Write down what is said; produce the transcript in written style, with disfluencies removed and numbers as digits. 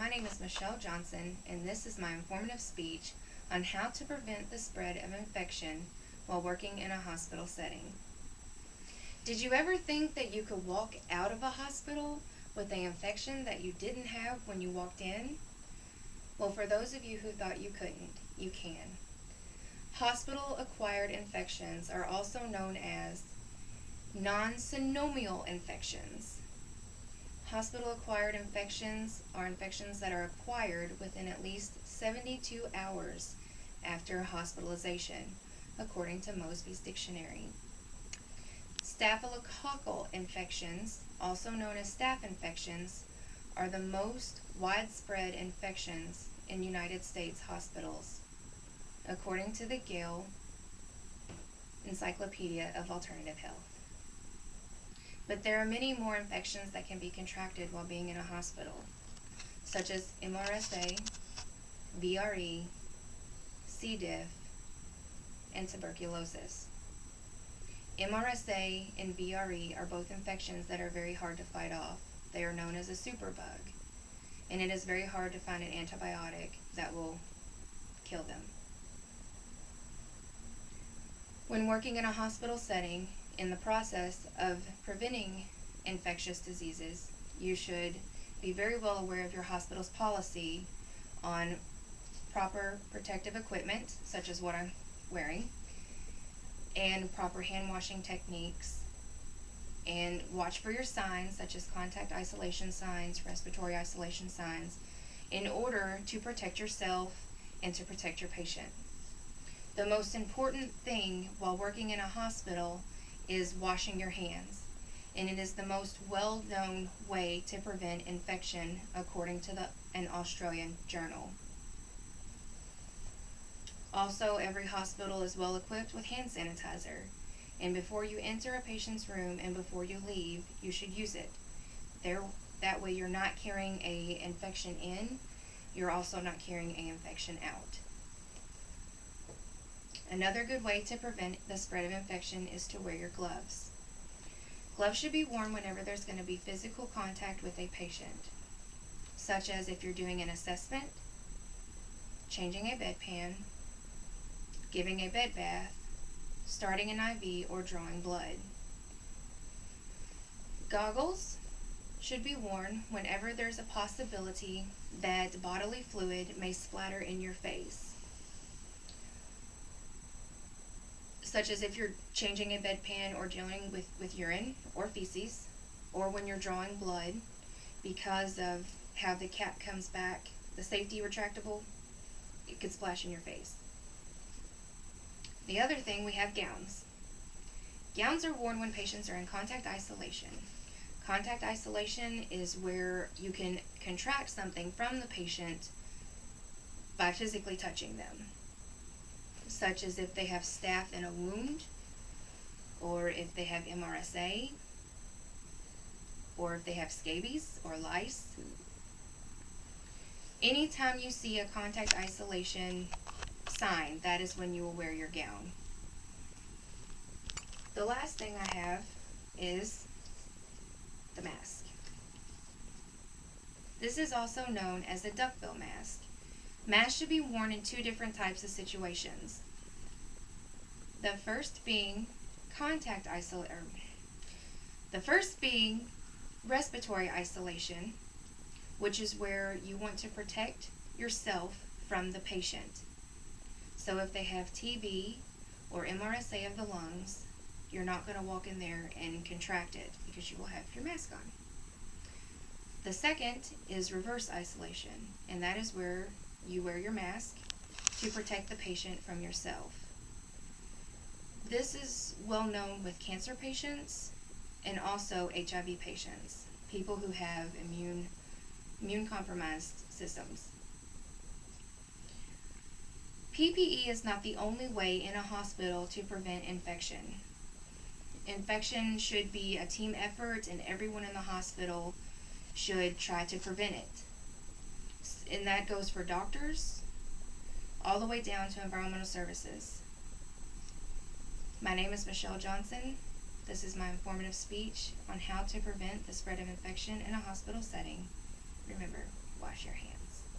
My name is Michelle Johnson, and this is my informative speech on how to prevent the spread of infection while working in a hospital setting. Did you ever think that you could walk out of a hospital with an infection that you didn't have when you walked in? Well, for those of you who thought you couldn't, you can. Hospital-acquired infections are also known as non-synovial infections. Hospital-acquired infections are infections that are acquired within at least 72 hours after hospitalization, according to Mosby's dictionary. Staphylococcal infections, also known as staph infections, are the most widespread infections in United States hospitals, according to the Gale Encyclopedia of Alternative Health. But there are many more infections that can be contracted while being in a hospital, such as MRSA, VRE, C. diff, and tuberculosis. MRSA and VRE are both infections that are very hard to fight off. They are known as a superbug, and it is very hard to find an antibiotic that will kill them. When working in a hospital setting, in the process of preventing infectious diseases, you should be very well aware of your hospital's policy on proper protective equipment, such as what I'm wearing, and proper hand washing techniques, and watch for your signs, such as contact isolation signs, respiratory isolation signs, in order to protect yourself and to protect your patient. The most important thing while working in a hospital is washing your hands, and it is the most well-known way to prevent infection according to an Australian journal. Also, every hospital is well equipped with hand sanitizer, and before you enter a patient's room and before you leave, you should use it. That way you're not carrying an infection in, you're also not carrying an infection out. Another good way to prevent the spread of infection is to wear your gloves. Gloves should be worn whenever there's going to be physical contact with a patient, such as if you're doing an assessment, changing a bedpan, giving a bed bath, starting an IV, or drawing blood. Goggles should be worn whenever there's a possibility that bodily fluid may splatter in your face, such as if you're changing a bedpan or dealing with urine or feces, or when you're drawing blood, because of how the cap comes back, the safety retractable, it could splash in your face. The other thing, we have gowns. Gowns are worn when patients are in contact isolation. Contact isolation is where you can contract something from the patient by physically touching them, such as if they have staph in a wound, or if they have MRSA, or if they have scabies or lice. Anytime you see a contact isolation sign, that is when you will wear your gown. The last thing I have is the mask. This is also known as the duckbill mask. Masks should be worn in two different types of situations. The first being respiratory isolation, which is where you want to protect yourself from the patient. So if they have TB or MRSA of the lungs, you're not going to walk in there and contract it because you will have your mask on. The second is reverse isolation, and that is where you wear your mask to protect the patient from yourself. This is well known with cancer patients and also HIV patients, people who have immune compromised systems. PPE is not the only way in a hospital to prevent infection. Infection should be a team effort, and everyone in the hospital should try to prevent it. And that goes for doctors all the way down to environmental services. My name is Michelle Johnson. This is my informative speech on how to prevent the spread of infection in a hospital setting. Remember, wash your hands.